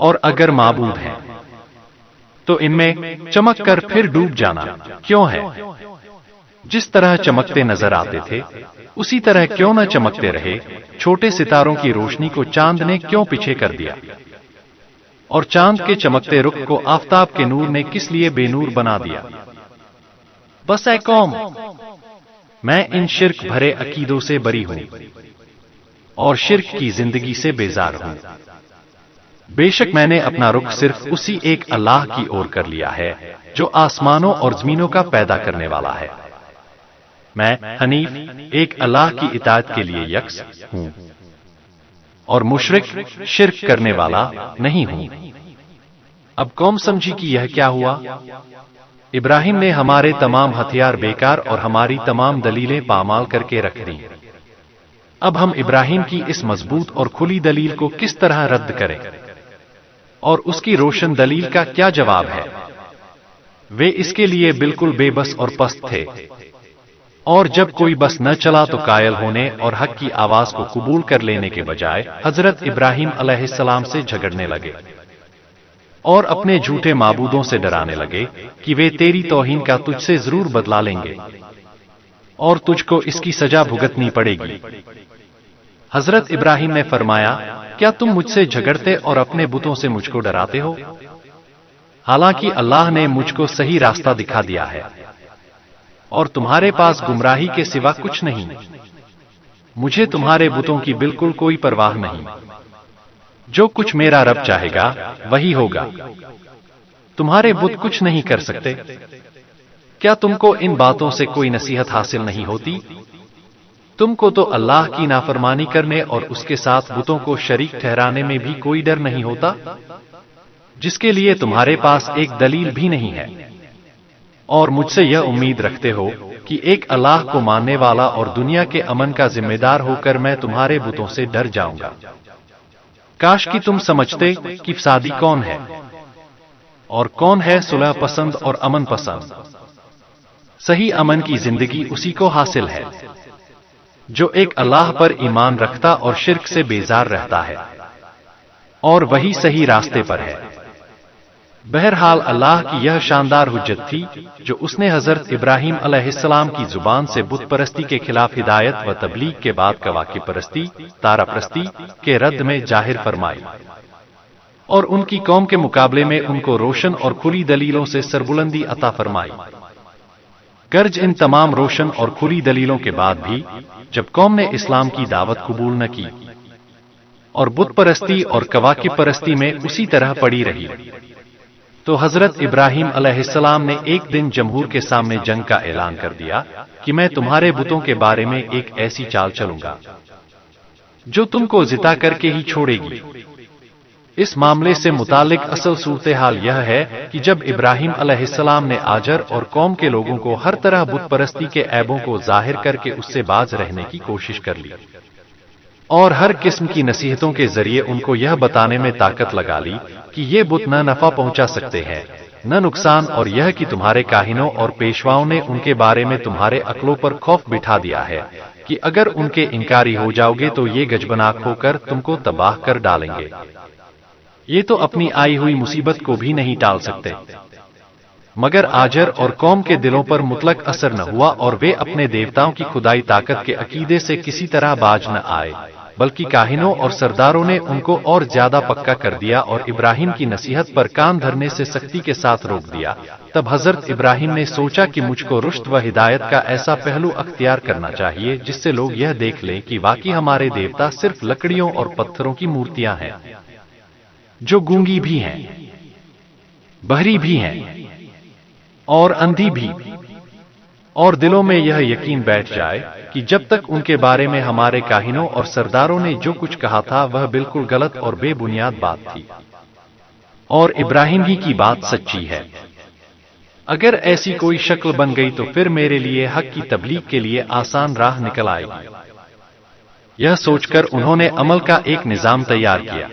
اور اگر معبود ہیں تو ان میں چمک کر پھر ڈوب جانا کیوں ہے؟ جس طرح چمکتے نظر آتے تھے اسی طرح کیوں نہ چمکتے رہے؟ چھوٹے ستاروں کی روشنی کو چاند نے کیوں پیچھے کر دیا؟ اور چاند کے چمکتے رخ کو آفتاب کے نور نے کس لیے بے نور بنا دیا؟ بس اے قوم، میں ان شرک بھرے عقیدوں سے بری ہوں اور شرک کی زندگی سے بیزار ہوں۔ بے شک میں نے اپنا رخ صرف اسی ایک اللہ کی اور کر لیا ہے جو آسمانوں اور زمینوں کا پیدا کرنے والا ہے۔ میں حنیف ایک اللہ کی اطاعت کے لیے یکس ہوں اور مشرک شرک کرنے والا نہیں ہوں۔ اب قوم سمجھی کہ یہ کیا ہوا؟ ابراہیم نے ہمارے تمام ہتھیار بیکار اور ہماری تمام دلیلیں پامال کر کے رکھ دیں۔ اب ہم ابراہیم کی اس مضبوط اور کھلی دلیل کو کس طرح رد کریں؟ اور اس کی روشن دلیل کا کیا جواب ہے؟ وہ اس کے لیے بالکل بے بس اور پست تھے، اور جب کوئی بس نہ چلا تو قائل ہونے اور حق کی آواز کو قبول کر لینے کے بجائے حضرت ابراہیم علیہ السلام سے جھگڑنے لگے اور اپنے جھوٹے معبودوں سے ڈرانے لگے کہ وہ تیری توہین کا تجھ سے ضرور بدلا لیں گے اور تجھ کو اس کی سزا بھگتنی پڑے گی۔ حضرت ابراہیم نے فرمایا، کیا تم مجھ سے جھگڑتے اور اپنے بتوں سے مجھ کو ڈراتے ہو؟ حالانکہ اللہ نے مجھ کو صحیح راستہ دکھا دیا ہے اور تمہارے پاس گمراہی کے سوا کچھ نہیں۔ مجھے تمہارے بتوں کی بالکل کوئی پرواہ نہیں۔ جو کچھ میرا رب چاہے گا وہی ہوگا۔ تمہارے بت کچھ نہیں کر سکتے۔ کیا تم کو ان باتوں سے کوئی نصیحت حاصل نہیں ہوتی؟ تم کو تو اللہ کی نافرمانی کرنے اور اس کے ساتھ بتوں کو شریک ٹھہرانے میں بھی کوئی ڈر نہیں ہوتا، جس کے لیے تمہارے پاس ایک دلیل بھی نہیں ہے، اور مجھ سے یہ امید رکھتے ہو کہ ایک اللہ کو ماننے والا اور دنیا کے امن کا ذمہ دار ہو کر میں تمہارے بتوں سے ڈر جاؤں گا۔ کاش کہ تم سمجھتے کہ فسادی کون ہے اور کون ہے صلح پسند اور امن پسند۔ صحیح امن کی زندگی اسی کو حاصل ہے جو ایک اللہ پر ایمان رکھتا اور شرک سے بیزار رہتا ہے، اور وہی صحیح راستے پر ہے۔ بہرحال اللہ کی یہ شاندار حجت تھی جو اس نے حضرت ابراہیم علیہ السلام کی زبان سے بت پرستی کے خلاف ہدایت و تبلیغ کے بعد کواکب پرستی، تارا پرستی کے رد میں ظاہر فرمائی، اور ان کی قوم کے مقابلے میں ان کو روشن اور کھلی دلیلوں سے سربلندی عطا فرمائی۔ گرج ان تمام روشن اور کھلی دلیلوں کے بعد بھی جب قوم نے اسلام کی دعوت قبول نہ کی اور بت پرستی اور کواکب پرستی میں اسی طرح پڑی رہی، تو حضرت ابراہیم علیہ السلام نے ایک دن جمہور کے سامنے جنگ کا اعلان کر دیا کہ میں تمہارے بتوں کے بارے میں ایک ایسی چال چلوں گا جو تم کو ضتا کر کے ہی چھوڑے گی۔ اس معاملے سے متعلق اصل صورتحال یہ ہے کہ جب ابراہیم علیہ السلام نے آجر اور قوم کے لوگوں کو ہر طرح بت پرستی کے عیبوں کو ظاہر کر کے اس سے باز رہنے کی کوشش کر لی اور ہر قسم کی نصیحتوں کے ذریعے ان کو یہ بتانے میں طاقت لگا لی کہ یہ بت نہ نفع پہنچا سکتے ہیں نہ نقصان، اور یہ کہ تمہارے کاہنوں اور پیشواؤں نے ان کے بارے میں تمہارے عقلوں پر خوف بٹھا دیا ہے کہ اگر ان کے انکاری ہو جاؤ گے تو یہ گجبناک ہو کر تم کو تباہ کر ڈالیں گے۔ یہ تو اپنی آئی ہوئی مصیبت کو بھی نہیں ٹال سکتے، مگر آجر اور قوم کے دلوں پر مطلق اثر نہ ہوا اور وہ اپنے دیوتاؤں کی خدائی طاقت کے عقیدے سے کسی طرح باز نہ آئے، بلکہ کاہنوں اور سرداروں نے ان کو اور زیادہ پکا کر دیا اور ابراہیم کی نصیحت پر کان دھرنے سے سختی کے ساتھ روک دیا۔ تب حضرت ابراہیم نے سوچا کہ مجھ کو رشد و ہدایت کا ایسا پہلو اختیار کرنا چاہیے جس سے لوگ یہ دیکھ لیں کہ واقعی ہمارے دیوتا صرف لکڑیوں اور پتھروں کی مورتیاں ہیں جو گونگی بھی ہیں، بہری بھی ہیں اور اندھی بھی، اور دلوں میں یہ یقین بیٹھ جائے کہ جب تک ان کے بارے میں ہمارے کاہنوں اور سرداروں نے جو کچھ کہا تھا وہ بالکل غلط اور بے بنیاد بات تھی، اور ابراہیم ہی کی بات سچی ہے۔ اگر ایسی کوئی شکل بن گئی تو پھر میرے لیے حق کی تبلیغ کے لیے آسان راہ نکل آئے گی۔ یہ سوچ کر انہوں نے عمل کا ایک نظام تیار کیا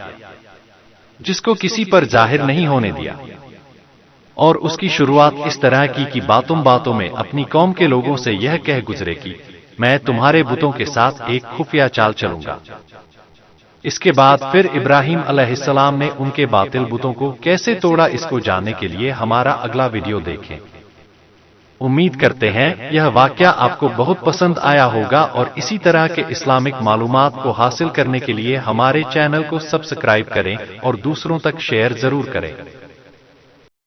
جس کو کسی پر ظاہر نہیں ہونے دیا، اور اس کی شروعات اس طرح کی کہ باتوں میں اپنی قوم کے لوگوں سے یہ کہہ گزرے کہ میں تمہارے بتوں کے ساتھ ایک خفیہ چال چلوں گا اس کے بعد پھر ابراہیم علیہ السلام نے ان کے باطل بتوں کو کیسے توڑا، اس کو جاننے کے لیے ہمارا اگلا ویڈیو دیکھیں۔ امید کرتے ہیں یہ واقعہ آپ کو بہت پسند آیا ہوگا، اور اسی طرح کے اسلامک معلومات کو حاصل کرنے کے لیے ہمارے چینل کو سبسکرائب کریں اور دوسروں تک شیئر ضرور کریں۔